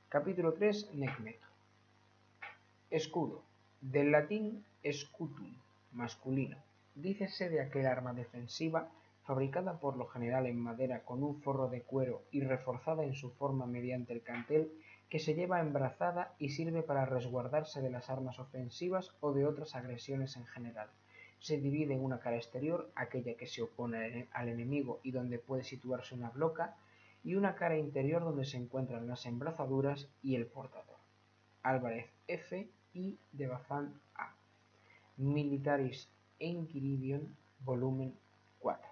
Capítulo 3. Necmeto. Escudo. Del latín scutum, masculino. Dícese de aquel arma defensiva fabricada por lo general en madera con un forro de cuero y reforzada en su forma mediante el cantel, que se lleva embrazada y sirve para resguardarse de las armas ofensivas o de otras agresiones en general. Se divide en una cara exterior, aquella que se opone al enemigo y donde puede situarse una bloca, y una cara interior donde se encuentran las embrazaduras y el portador. Álvarez F. y de Bazán A. Militaris Enchiridion, volumen 4.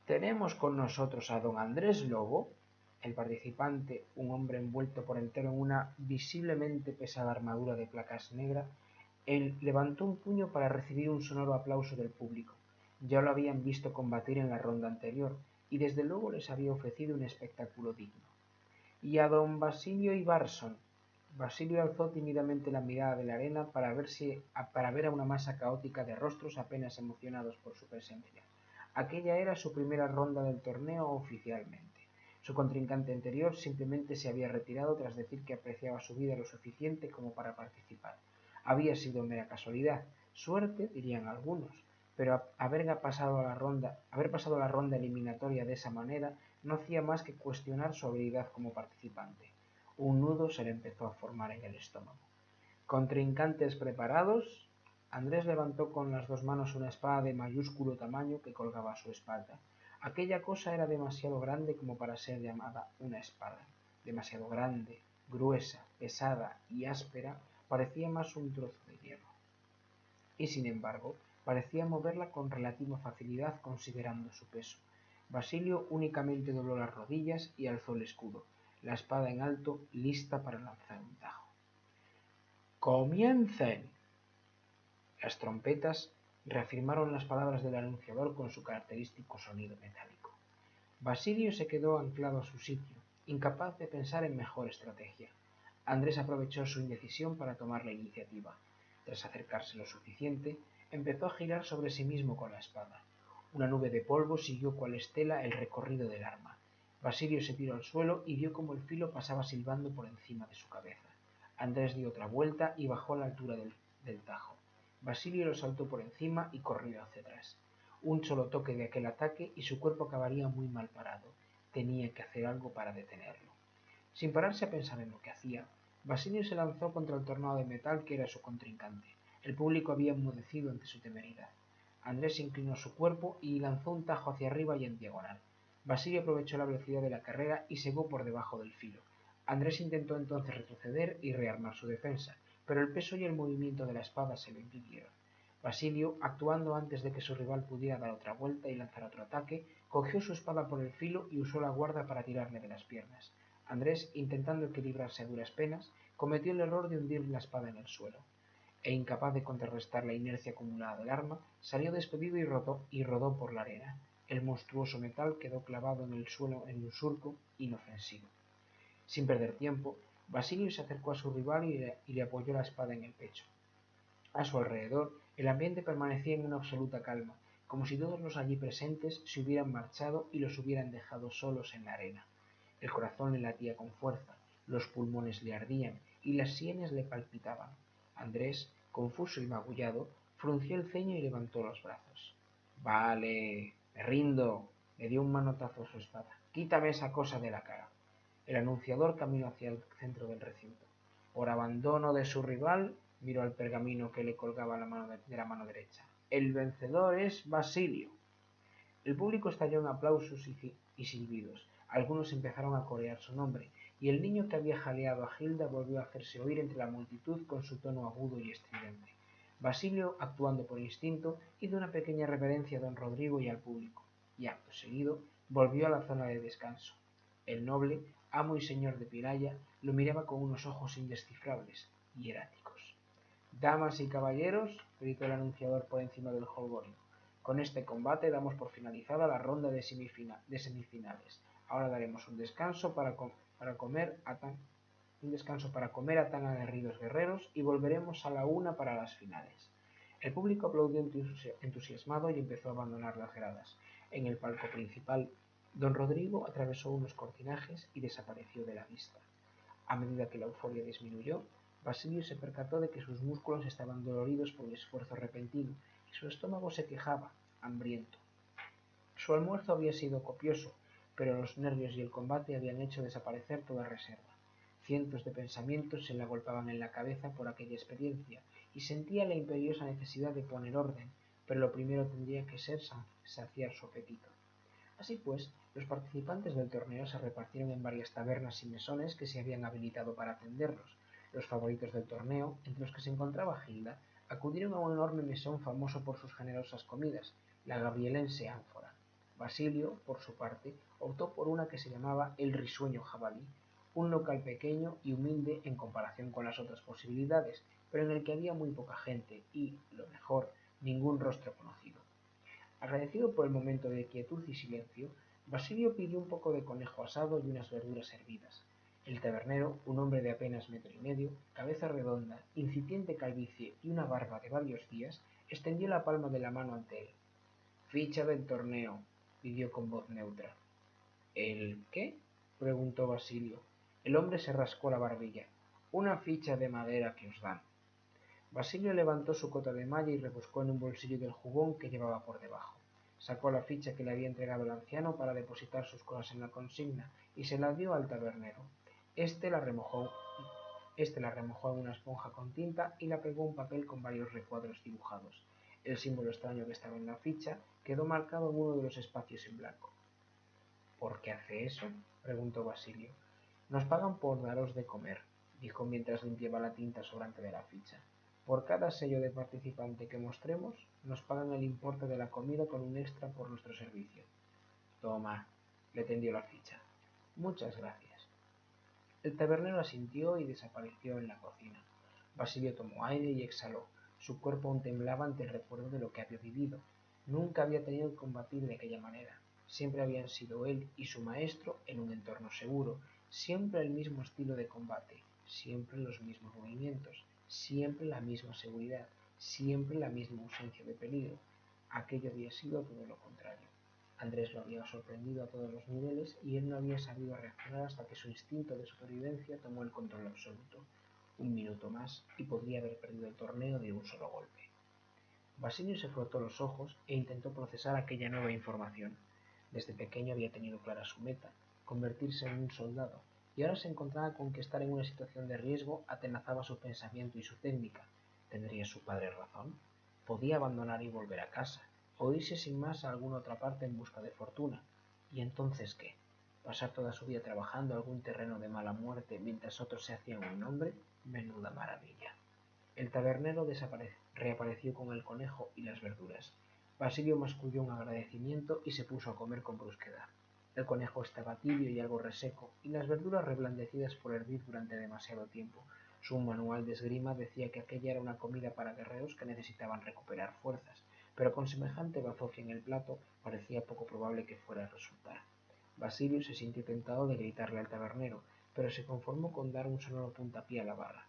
Tenemos con nosotros a don Andrés Lobo, el participante, un hombre envuelto por entero en una visiblemente pesada armadura de placas negra. Él levantó un puño para recibir un sonoro aplauso del público. Ya lo habían visto combatir en la ronda anterior, y desde luego les había ofrecido un espectáculo digno. Y a don Basilio Ibarson. Basilio alzó tímidamente la mirada de la arena para ver a una masa caótica de rostros apenas emocionados por su presencia. Aquella era su primera ronda del torneo oficialmente. Su contrincante anterior simplemente se había retirado tras decir que apreciaba su vida lo suficiente como para participar. Había sido mera casualidad, suerte, dirían algunos, pero haber pasado la ronda eliminatoria de esa manera no hacía más que cuestionar su habilidad como participante. Un nudo se le empezó a formar en el estómago. ¿Contrincantes preparados? Andrés levantó con las dos manos una espada de mayúsculo tamaño que colgaba a su espalda. Aquella cosa era demasiado grande como para ser llamada una espada. Demasiado grande, gruesa, pesada y áspera, parecía más un trozo de hierro. Y sin embargo, parecía moverla con relativa facilidad considerando su peso. Basilio únicamente dobló las rodillas y alzó el escudo, la espada en alto, lista para lanzar un tajo. ¡Comiencen! Las trompetas reafirmaron las palabras del anunciador con su característico sonido metálico. Basilio se quedó anclado a su sitio, incapaz de pensar en mejor estrategia. Andrés aprovechó su indecisión para tomar la iniciativa. Tras acercarse lo suficiente, empezó a girar sobre sí mismo con la espada. Una nube de polvo siguió cual estela el recorrido del arma. Basilio se tiró al suelo y vio cómo el filo pasaba silbando por encima de su cabeza. Andrés dio otra vuelta y bajó a la altura del tajo. Basilio lo saltó por encima y corrió hacia atrás. Un solo toque de aquel ataque y su cuerpo acabaría muy mal parado. Tenía que hacer algo para detenerlo. Sin pararse a pensar en lo que hacía, Basilio se lanzó contra el tornado de metal que era su contrincante. El público había enmudecido ante su temeridad. Andrés inclinó su cuerpo y lanzó un tajo hacia arriba y en diagonal. Basilio aprovechó la velocidad de la carrera y cegó por debajo del filo. Andrés intentó entonces retroceder y rearmar su defensa, pero el peso y el movimiento de la espada se lo impidieron. Basilio, actuando antes de que su rival pudiera dar otra vuelta y lanzar otro ataque, cogió su espada por el filo y usó la guarda para tirarle de las piernas. Andrés, intentando equilibrarse a duras penas, cometió el error de hundir la espada en el suelo, e incapaz de contrarrestar la inercia acumulada del arma, salió despedido y rodó por la arena. El monstruoso metal quedó clavado en el suelo en un surco inofensivo. Sin perder tiempo, Basilio se acercó a su rival y le apoyó la espada en el pecho. A su alrededor, el ambiente permanecía en una absoluta calma, como si todos los allí presentes se hubieran marchado y los hubieran dejado solos en la arena. El corazón le latía con fuerza, los pulmones le ardían y las sienes le palpitaban. Andrés, confuso y magullado, frunció el ceño y levantó los brazos. Vale, me rindo, le dio un manotazo a su espada. Quítame esa cosa de la cara. El anunciador caminó hacia el centro del recinto. Por abandono de su rival, miró al pergamino que le colgaba de la mano derecha. El vencedor es Basilio. El público estalló en aplausos y silbidos. Algunos empezaron a corear su nombre, y el niño que había jaleado a Gilda volvió a hacerse oír entre la multitud con su tono agudo y estridente. Basilio, actuando por instinto, hizo una pequeña reverencia a don Rodrigo y al público, y acto seguido volvió a la zona de descanso. El noble, amo y señor de Piraya, lo miraba con unos ojos indescifrables, hieráticos. Damas y caballeros, gritó el anunciador por encima del jolgorio, con este combate damos por finalizada la ronda de semifinales. Ahora daremos un descanso para comer a tan aguerridos guerreros y volveremos a la una para las finales. El público aplaudió entusiasmado y empezó a abandonar las gradas. En el palco principal, don Rodrigo atravesó unos cortinajes y desapareció de la vista. A medida que la euforia disminuyó, Basilio se percató de que sus músculos estaban doloridos por el esfuerzo repentino y su estómago se quejaba, hambriento. Su almuerzo había sido copioso, pero los nervios y el combate habían hecho desaparecer toda reserva. Cientos de pensamientos se le agolpaban en la cabeza por aquella experiencia, y sentía la imperiosa necesidad de poner orden, pero lo primero tendría que ser saciar su apetito. Así pues, los participantes del torneo se repartieron en varias tabernas y mesones que se habían habilitado para atenderlos. Los favoritos del torneo, entre los que se encontraba Gilda, acudieron a un enorme mesón famoso por sus generosas comidas, la gabrielense ánfora. Basilio, por su parte, optó por una que se llamaba el Risueño Jabalí, un local pequeño y humilde en comparación con las otras posibilidades, pero en el que había muy poca gente y, lo mejor, ningún rostro conocido. Agradecido por el momento de quietud y silencio, Basilio pidió un poco de conejo asado y unas verduras hervidas. El tabernero, un hombre de apenas 1,5 m, cabeza redonda, incipiente calvicie y una barba de varios días, extendió la palma de la mano ante él. «Ficha del torneo», pidió con voz neutra. «¿El qué?», preguntó Basilio. El hombre se rascó la barbilla. «Una ficha de madera que os dan». Basilio levantó su cota de malla y rebuscó en un bolsillo del jubón que llevaba por debajo. Sacó la ficha que le había entregado el anciano para depositar sus cosas en la consigna y se la dio al tabernero. Este la remojó en una esponja con tinta y la pegó a un papel con varios recuadros dibujados. El símbolo extraño que estaba en la ficha quedó marcado en uno de los espacios en blanco. «¿Por qué hace eso?», preguntó Basilio. «Nos pagan por daros de comer», dijo mientras limpiaba la tinta sobrante de la ficha. «Por cada sello de participante que mostremos, nos pagan el importe de la comida con un extra por nuestro servicio». «Toma», le tendió la ficha. «Muchas gracias». El tabernero asintió y desapareció en la cocina. Basilio tomó aire y exhaló. Su cuerpo aún temblaba ante el recuerdo de lo que había vivido. Nunca había tenido que combatir de aquella manera. Siempre habían sido él y su maestro en un entorno seguro, siempre el mismo estilo de combate, siempre los mismos movimientos, siempre la misma seguridad, siempre la misma ausencia de peligro. Aquello había sido todo lo contrario. Andrés lo había sorprendido a todos los niveles y él no había sabido reaccionar hasta que su instinto de supervivencia tomó el control absoluto. Un minuto más y podría haber perdido el torneo de un solo golpe. Basilio se frotó los ojos e intentó procesar aquella nueva información. Desde pequeño había tenido clara su meta, convertirse en un soldado, y ahora se encontraba con que estar en una situación de riesgo atenazaba su pensamiento y su técnica. ¿Tendría su padre razón? Podía abandonar y volver a casa, o irse sin más a alguna otra parte en busca de fortuna. ¿Y entonces qué? ¿Pasar toda su vida trabajando algún terreno de mala muerte mientras otros se hacían un nombre? Menuda maravilla. El tabernero reapareció con el conejo y las verduras. Basilio masculló un agradecimiento y se puso a comer con brusquedad. El conejo estaba tibio y algo reseco, y las verduras reblandecidas por hervir durante demasiado tiempo. Su manual de esgrima decía que aquella era una comida para guerreros que necesitaban recuperar fuerzas, pero con semejante bazofia en el plato parecía poco probable que fuera a resultar. Basilio se sintió tentado de gritarle al tabernero, pero se conformó con dar un sonoro puntapié a la barra.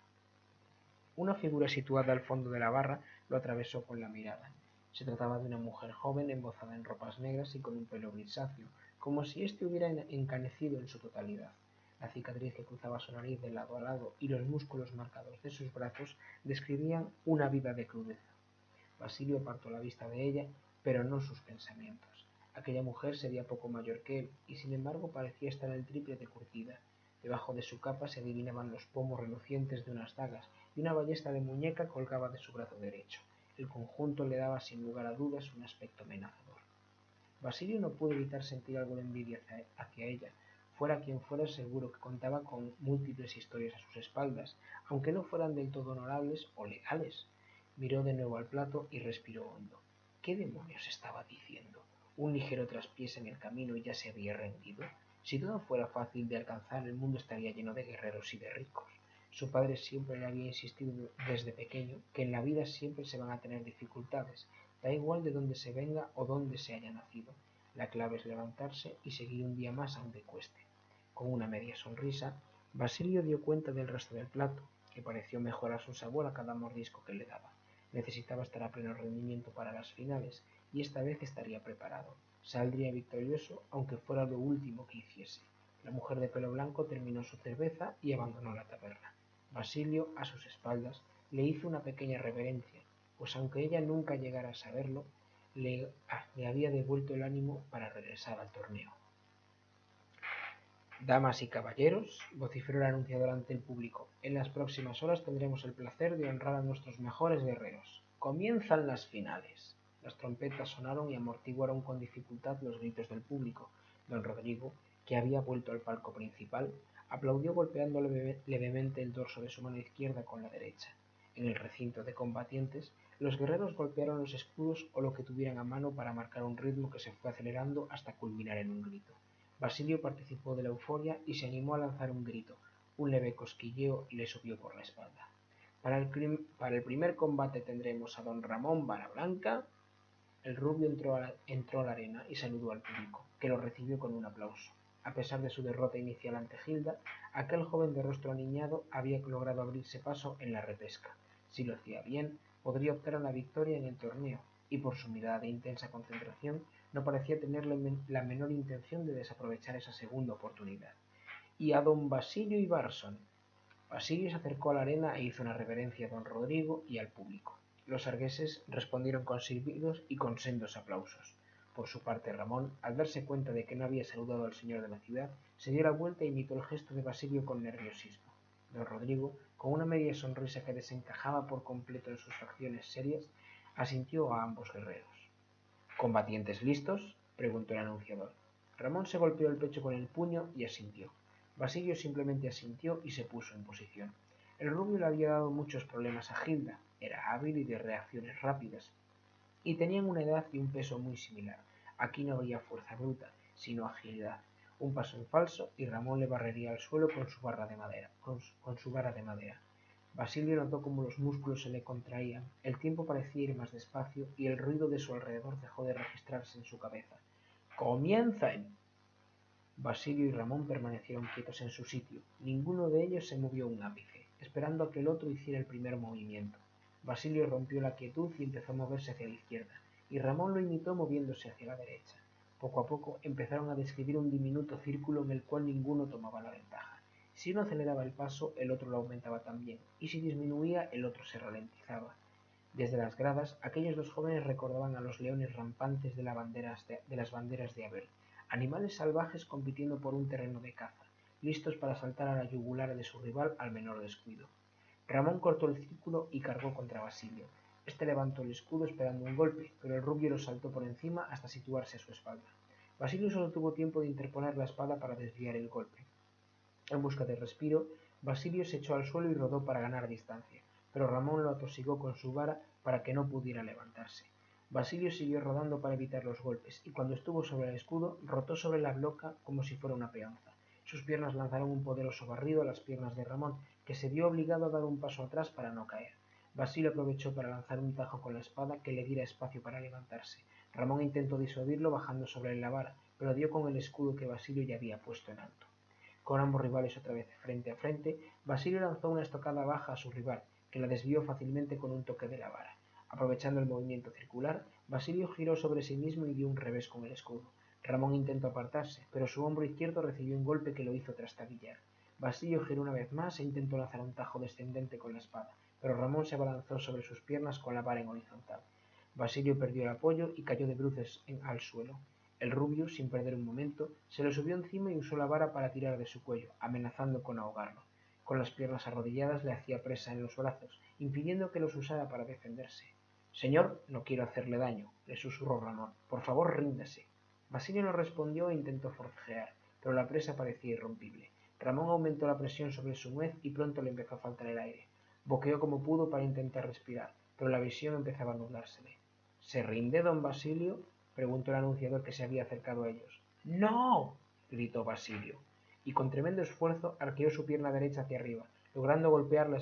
Una figura situada al fondo de la barra lo atravesó con la mirada. Se trataba de una mujer joven embozada en ropas negras y con un pelo grisáceo, como si éste hubiera encanecido en su totalidad. La cicatriz que cruzaba su nariz de lado a lado y los músculos marcados de sus brazos describían una vida de crudeza. Basilio apartó la vista de ella, pero no sus pensamientos. Aquella mujer sería poco mayor que él, y sin embargo parecía estar el triple de curtida. Debajo de su capa se adivinaban los pomos relucientes de unas dagas, y una ballesta de muñeca colgaba de su brazo derecho. El conjunto le daba sin lugar a dudas un aspecto amenazador. Basilio no pudo evitar sentir algo de envidia hacia ella. Fuera quien fuera, seguro que contaba con múltiples historias a sus espaldas, aunque no fueran del todo honorables o legales. Miró de nuevo al plato y respiró hondo. ¿Qué demonios estaba diciendo? Un ligero traspiés en el camino y ya se había rendido. Si todo fuera fácil de alcanzar, el mundo estaría lleno de guerreros y de ricos. Su padre siempre le había insistido desde pequeño que en la vida siempre se van a tener dificultades, da igual de dónde se venga o dónde se haya nacido. La clave es levantarse y seguir un día más aunque cueste. Con una media sonrisa, Basilio dio cuenta del resto del plato, que pareció mejorar su sabor a cada mordisco que le daba. Necesitaba estar a pleno rendimiento para las finales, y esta vez estaría preparado. Saldría victorioso, aunque fuera lo último que hiciese. La mujer de pelo blanco terminó su cerveza y abandonó la taberna. Basilio, a sus espaldas, le hizo una pequeña reverencia, pues aunque ella nunca llegara a saberlo, le había devuelto el ánimo para regresar al torneo. Damas y caballeros, vociferó el anunciador ante el público, en las próximas horas tendremos el placer de honrar a nuestros mejores guerreros. Comienzan las finales. Las trompetas sonaron y amortiguaron con dificultad los gritos del público. Don Rodrigo, que había vuelto al palco principal, aplaudió golpeando levemente el dorso de su mano izquierda con la derecha. En el recinto de combatientes, los guerreros golpearon los escudos o lo que tuvieran a mano para marcar un ritmo que se fue acelerando hasta culminar en un grito. Basilio participó de la euforia y se animó a lanzar un grito. Un leve cosquilleo le subió por la espalda. Para el primer combate tendremos a don Ramón Barablanca. El rubio entró a la arena y saludó al público, que lo recibió con un aplauso. A pesar de su derrota inicial ante Gilda, aquel joven de rostro aniñado había logrado abrirse paso en la repesca. Si lo hacía bien, podría optar a la victoria en el torneo, y por su mirada de intensa concentración no parecía tener la menor intención de desaprovechar esa segunda oportunidad. Y a don Basilio Ibarson. Basilio se acercó a la arena e hizo una reverencia a don Rodrigo y al público. Los argueses respondieron con silbidos y con sendos aplausos. Por su parte Ramón, al darse cuenta de que no había saludado al señor de la ciudad, se dio la vuelta e imitó el gesto de Basilio con nerviosismo. Don Rodrigo, con una media sonrisa que desencajaba por completo en sus facciones serias, asintió a ambos guerreros. ¿Combatientes listos?, preguntó el anunciador. Ramón se golpeó el pecho con el puño y asintió. Basilio simplemente asintió y se puso en posición. El rubio le había dado muchos problemas a Gilda, era hábil y de reacciones rápidas, y tenían una edad y un peso muy similar. Aquí no habría fuerza bruta, sino agilidad. Un paso en falso y Ramón le barrería al suelo con su vara de madera. Basilio notó cómo los músculos se le contraían, el tiempo parecía ir más despacio y el ruido de su alrededor dejó de registrarse en su cabeza. ¡Comiencen! Basilio y Ramón permanecieron quietos en su sitio. Ninguno de ellos se movió un ápice, esperando a que el otro hiciera el primer movimiento. Basilio rompió la quietud y empezó a moverse hacia la izquierda, y Ramón lo imitó moviéndose hacia la derecha. Poco a poco empezaron a describir un diminuto círculo en el cual ninguno tomaba la ventaja. Si uno aceleraba el paso, el otro lo aumentaba también, y si disminuía, el otro se ralentizaba. Desde las gradas, aquellos dos jóvenes recordaban a los leones rampantes de las banderas de Abel, animales salvajes compitiendo por un terreno de caza, listos para saltar a la yugular de su rival al menor descuido. Ramón cortó el círculo y cargó contra Basilio. Este levantó el escudo esperando un golpe, pero el rubio lo saltó por encima hasta situarse a su espalda. Basilio solo tuvo tiempo de interponer la espada para desviar el golpe. En busca de respiro, Basilio se echó al suelo y rodó para ganar distancia, pero Ramón lo atosigó con su vara para que no pudiera levantarse. Basilio siguió rodando para evitar los golpes, y cuando estuvo sobre el escudo, rotó sobre la bloca como si fuera una peonza. Sus piernas lanzaron un poderoso barrido a las piernas de Ramón, que se vio obligado a dar un paso atrás para no caer. Basilio aprovechó para lanzar un tajo con la espada que le diera espacio para levantarse. Ramón intentó disuadirlo bajando sobre la vara, pero dio con el escudo que Basilio ya había puesto en alto. Con ambos rivales otra vez frente a frente, Basilio lanzó una estocada baja a su rival, que la desvió fácilmente con un toque de la vara. Aprovechando el movimiento circular, Basilio giró sobre sí mismo y dio un revés con el escudo. Ramón intentó apartarse, pero su hombro izquierdo recibió un golpe que lo hizo trastabillar. Basilio giró una vez más e intentó lanzar un tajo descendente con la espada, pero Ramón se abalanzó sobre sus piernas con la vara en horizontal. Basilio perdió el apoyo y cayó de bruces al suelo. El rubio, sin perder un momento, se le subió encima y usó la vara para tirar de su cuello, amenazando con ahogarlo. Con las piernas arrodilladas le hacía presa en los brazos, impidiendo que los usara para defenderse. Señor, no quiero hacerle daño, le susurró Ramón. Por favor, ríndase. Basilio no respondió e intentó forcejear, pero la presa parecía irrompible. Ramón aumentó la presión sobre su nuez y pronto le empezó a faltar el aire. Boqueó como pudo para intentar respirar, pero la visión empezaba a nublársele. ¿Se rinde, don Basilio?, preguntó el anunciador que se había acercado a ellos. ¡No!, gritó Basilio, y con tremendo esfuerzo arqueó su pierna derecha hacia arriba, logrando golpear la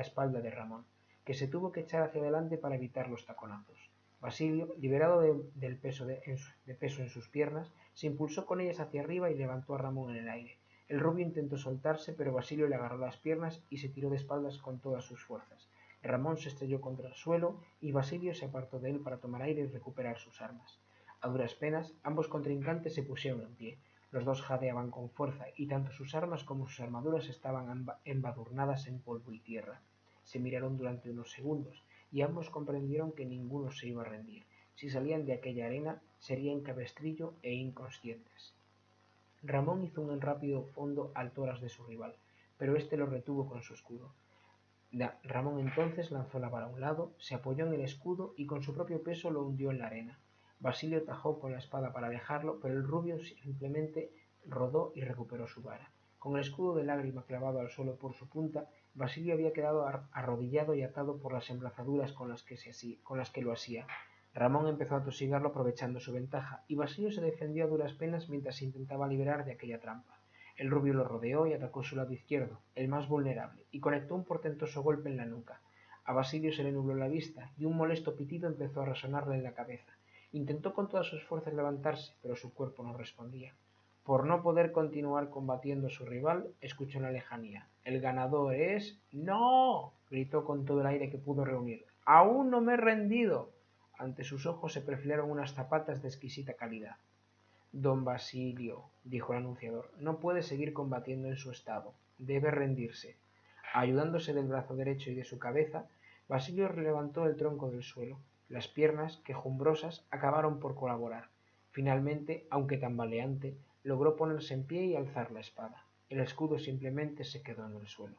espalda de Ramón, que se tuvo que echar hacia adelante para evitar los taconazos. Basilio, liberado del peso en sus piernas, se impulsó con ellas hacia arriba y levantó a Ramón en el aire. El rubio intentó soltarse, pero Basilio le agarró las piernas y se tiró de espaldas con todas sus fuerzas. Ramón se estrelló contra el suelo y Basilio se apartó de él para tomar aire y recuperar sus armas. A duras penas, ambos contrincantes se pusieron en pie. Los dos jadeaban con fuerza, y tanto sus armas como sus armaduras estaban embadurnadas en polvo y tierra. Se miraron durante unos segundos, y ambos comprendieron que ninguno se iba a rendir. Si salían de aquella arena, serían cabestrillo e inconscientes. Ramón hizo un rápido fondo a alturas de su rival, pero éste lo retuvo con su escudo. Ramón entonces lanzó la vara a un lado, se apoyó en el escudo y con su propio peso lo hundió en la arena. Basilio tajó con la espada para alejarlo, pero el rubio simplemente rodó y recuperó su vara. Con el escudo de lágrima clavado al suelo por su punta, Basilio había quedado arrodillado y atado por las embrazaduras con las que lo asía. Ramón empezó a tosigarlo aprovechando su ventaja, y Basilio se defendió a duras penas mientras se intentaba liberar de aquella trampa. El rubio lo rodeó y atacó su lado izquierdo, el más vulnerable, y conectó un portentoso golpe en la nuca. A Basilio se le nubló la vista, y un molesto pitido empezó a resonarle en la cabeza. Intentó con todas sus fuerzas levantarse, pero su cuerpo no respondía. Por no poder continuar combatiendo a su rival, escuchó en la lejanía. El ganador es... ¡No! Gritó con todo el aire que pudo reunir. ¡Aún no me he rendido! Ante sus ojos se perfilaron unas zapatas de exquisita calidad. Don Basilio, dijo el anunciador, no puede seguir combatiendo en su estado. Debe rendirse. Ayudándose del brazo derecho y de su cabeza, Basilio levantó el tronco del suelo. Las piernas, quejumbrosas, acabaron por colaborar. Finalmente, aunque tambaleante, logró ponerse en pie y alzar la espada. El escudo simplemente se quedó en el suelo.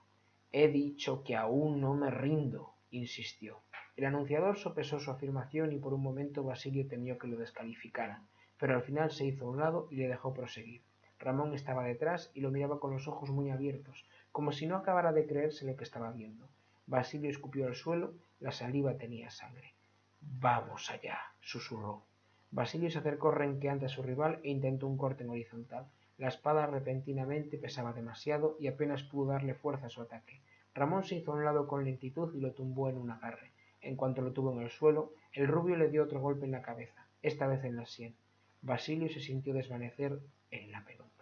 He dicho que aún no me rindo, insistió. El anunciador sopesó su afirmación y por un momento Basilio temió que lo descalificaran, pero al final se hizo a un lado y le dejó proseguir. Ramón estaba detrás y lo miraba con los ojos muy abiertos, como si no acabara de creerse lo que estaba viendo. Basilio escupió al suelo, la saliva tenía sangre. Vamos allá, susurró. Basilio se acercó renqueante a su rival e intentó un corte en horizontal. La espada repentinamente pesaba demasiado y apenas pudo darle fuerza a su ataque. Ramón se hizo a un lado con lentitud y lo tumbó en un agarre. En cuanto lo tuvo en el suelo, el rubio le dio otro golpe en la cabeza, esta vez en la sien. Basilio se sintió desvanecer en la penumbra.